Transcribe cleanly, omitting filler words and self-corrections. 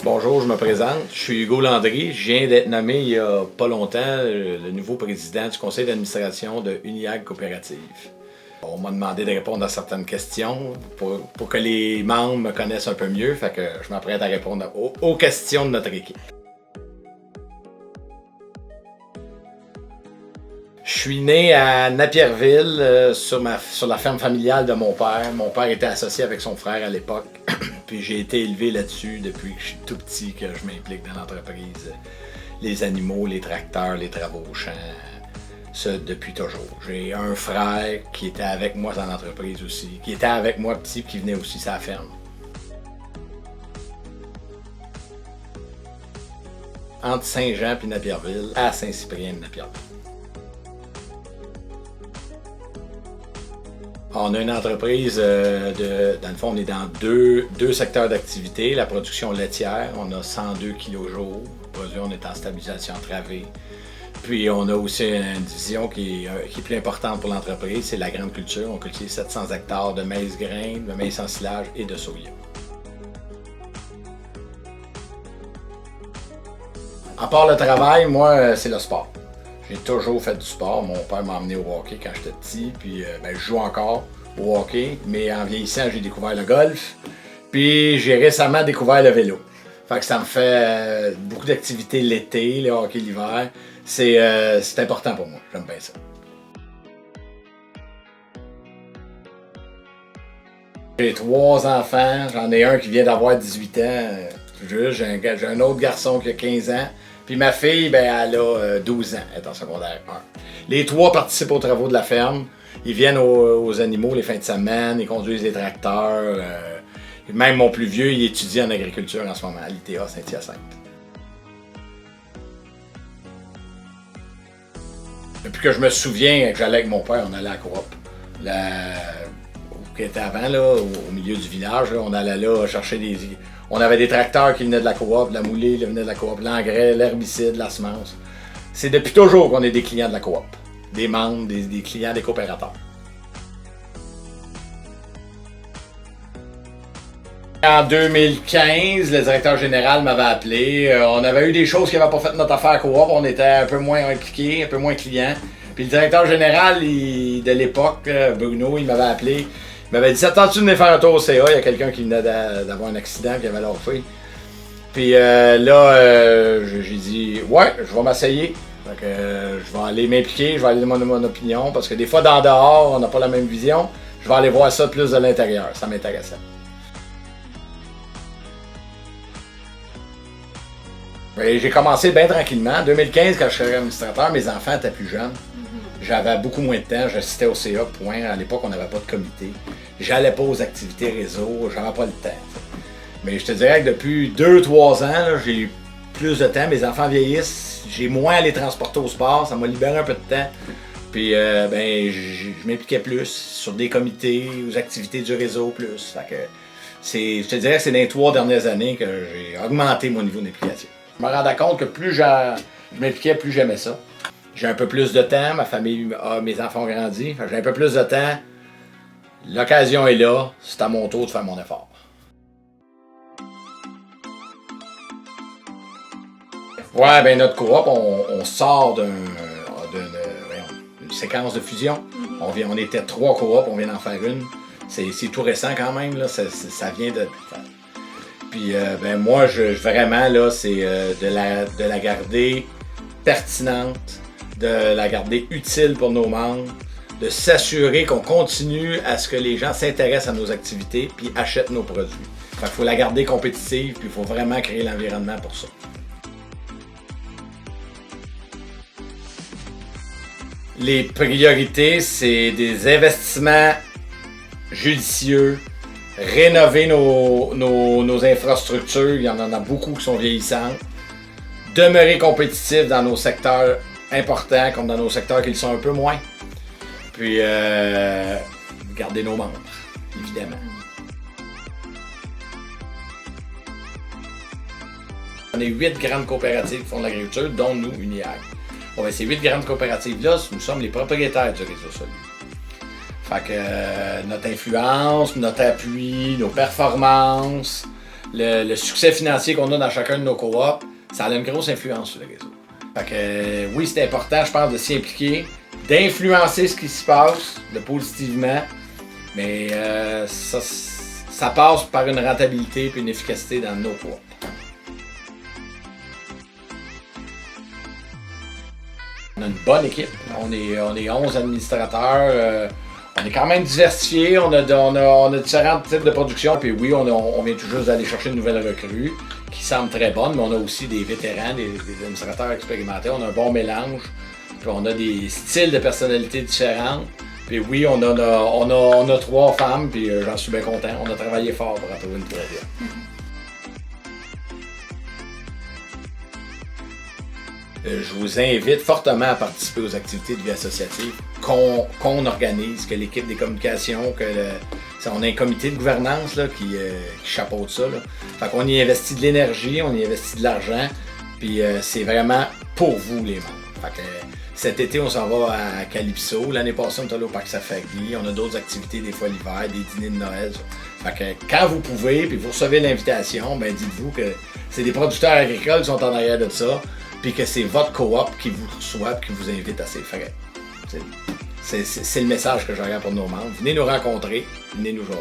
Bonjour, je me présente. Je suis Hugo Landry. Je viens d'être nommé il n'y a pas longtemps le nouveau président du conseil d'administration de Uniag Coopérative. On m'a demandé de répondre à certaines questions pour que les membres me connaissent un peu mieux. Fait que je m'apprête à répondre aux questions de notre équipe. Je suis né à Napierville, sur la ferme familiale de mon père. Mon père était associé avec son frère à l'époque. Puis j'ai été élevé là-dessus depuis que je suis tout petit, que je m'implique dans l'entreprise. Les animaux, les tracteurs, les travaux au champ, ça depuis toujours. J'ai un frère qui était avec moi dans l'entreprise aussi, qui était avec moi petit, qui venait aussi sur la ferme. Entre Saint-Jean et Napierville, à Saint-Cyprien de Napierville. On a une entreprise, dans le fond, on est dans deux secteurs d'activité. La production laitière, on a 102 kg jour. Produit, on est en stabilisation entravée. Puis on a aussi une division qui est plus importante pour l'entreprise, c'est la grande culture. On cultive 700 hectares de maïs grain, de maïs ensilage et de soya. À part le travail, moi, c'est le sport. J'ai toujours fait du sport. Mon père m'a emmené au hockey quand j'étais petit, puis je joue encore au hockey, mais en vieillissant, j'ai découvert le golf, puis j'ai récemment découvert le vélo. Fait que ça me fait beaucoup d'activités l'été, le hockey l'hiver. C'est important pour moi, j'aime bien ça. J'ai 3 enfants, j'en ai un qui vient d'avoir 18 ans. J'ai un autre garçon qui a 15 ans. Puis ma fille, elle a 12 ans, elle est en secondaire 1. Les 3 participent aux travaux de la ferme. Ils viennent aux animaux les fins de semaine, ils conduisent des tracteurs. Même mon plus vieux, il étudie en agriculture en ce moment, à l'ITA Saint-Hyacinthe. Depuis que je me souviens que j'allais avec mon père, on allait à la coop. Qui était avant, là, au milieu du village, là, on allait là chercher des... On avait des tracteurs qui venaient de la coop, la moulée venait de la coop, l'engrais, l'herbicide, la semence. C'est depuis toujours qu'on est des clients de la coop, des membres, des clients des coopérateurs. En 2015, le directeur général m'avait appelé. On avait eu des choses qui n'avaient pas fait notre affaire coop, on était un peu moins impliqués, un peu moins clients. Puis le directeur général de l'époque, Bruno, il m'avait appelé. Il m'avait dit, attends-tu de venir faire un tour au CA? Il y a quelqu'un qui venait d'avoir un accident qui avait lâché. Puis j'ai dit, ouais, je vais m'essayer. Je vais aller m'impliquer, je vais aller demander mon opinion. Parce que des fois, dans dehors, on n'a pas la même vision. Je vais aller voir ça plus de l'intérieur. Ça m'intéressait. J'ai commencé bien tranquillement. En 2015, quand je suis administrateur, mes enfants étaient plus jeunes. J'avais beaucoup moins de temps, j'assistais au CA, point. À l'époque, on n'avait pas de comité. J'allais pas aux activités réseau, j'avais pas le temps. Mais je te dirais que depuis 2-3 ans, j'ai eu plus de temps. Mes enfants vieillissent, j'ai moins à les transporter au sport, ça m'a libéré un peu de temps. Puis je m'impliquais plus sur des comités, aux activités du réseau plus. Fait que je te dirais que c'est dans les 3 dernières années que j'ai augmenté mon niveau d'implication. Je me rendais compte que plus je m'impliquais, plus j'aimais ça. J'ai un peu plus de temps, ma famille, mes enfants ont grandi, j'ai un peu plus de temps. L'occasion est là, c'est à mon tour de faire mon effort. Ouais, ben notre coop, on sort d'une séquence de fusion. On était 3 coops, on vient d'en faire une. C'est tout récent quand même, là, ça vient de... Puis moi, vraiment, là, c'est de la garder pertinente, de la garder utile pour nos membres, de s'assurer qu'on continue à ce que les gens s'intéressent à nos activités puis achètent nos produits. Fait qu'il faut la garder compétitive puis il faut vraiment créer l'environnement pour ça. Les priorités, c'est des investissements judicieux, rénover nos infrastructures, il y en a beaucoup qui sont vieillissantes, demeurer compétitif dans nos secteurs importants comme dans nos secteurs qui le sont un peu moins, puis garder nos membres, évidemment. On est 8 grandes coopératives qui font de l'agriculture, dont nous, Uniag. Ces 8 grandes coopératives-là, nous sommes les propriétaires du réseau Solu. Fait que notre influence, notre appui, nos performances, le succès financier qu'on a dans chacun de nos coops, ça a une grosse influence sur le réseau. Fait que oui, c'est important, je pense, de s'y impliquer, d'influencer ce qui se passe, de positivement, mais ça passe par une rentabilité et une efficacité dans nos coops. On a une bonne équipe, on est 11 administrateurs, on est quand même diversifié, on a différents types de production, puis oui, on vient tout juste d'aller chercher une nouvelle recrue qui semble très bonne, mais on a aussi des vétérans, des administrateurs expérimentés, on a un bon mélange, puis on a des styles de personnalité différents, puis oui, on a 3 femmes, puis j'en suis bien content, on a travaillé fort pour en trouver une troisième. Je vous invite fortement à participer aux activités de vie associative qu'on organise, que l'équipe des communications, on a un comité de gouvernance là, qui chapeaute ça. Là. Fait qu'on y investit de l'énergie, on y investit de l'argent, puis c'est vraiment pour vous les membres. Fait que, cet été, on s'en va à Calypso. L'année passée, on est allé au Parc Safari. On a d'autres activités, des fois l'hiver, des dîners de Noël. Ça. Fait que quand vous pouvez, puis vous recevez l'invitation, ben dites-vous que c'est des producteurs agricoles qui sont en arrière de ça, puis que c'est votre coop qui vous reçoit et qui vous invite à ses frais. C'est le message que j'aurais pour nos membres. Venez nous rencontrer, venez nous jaser.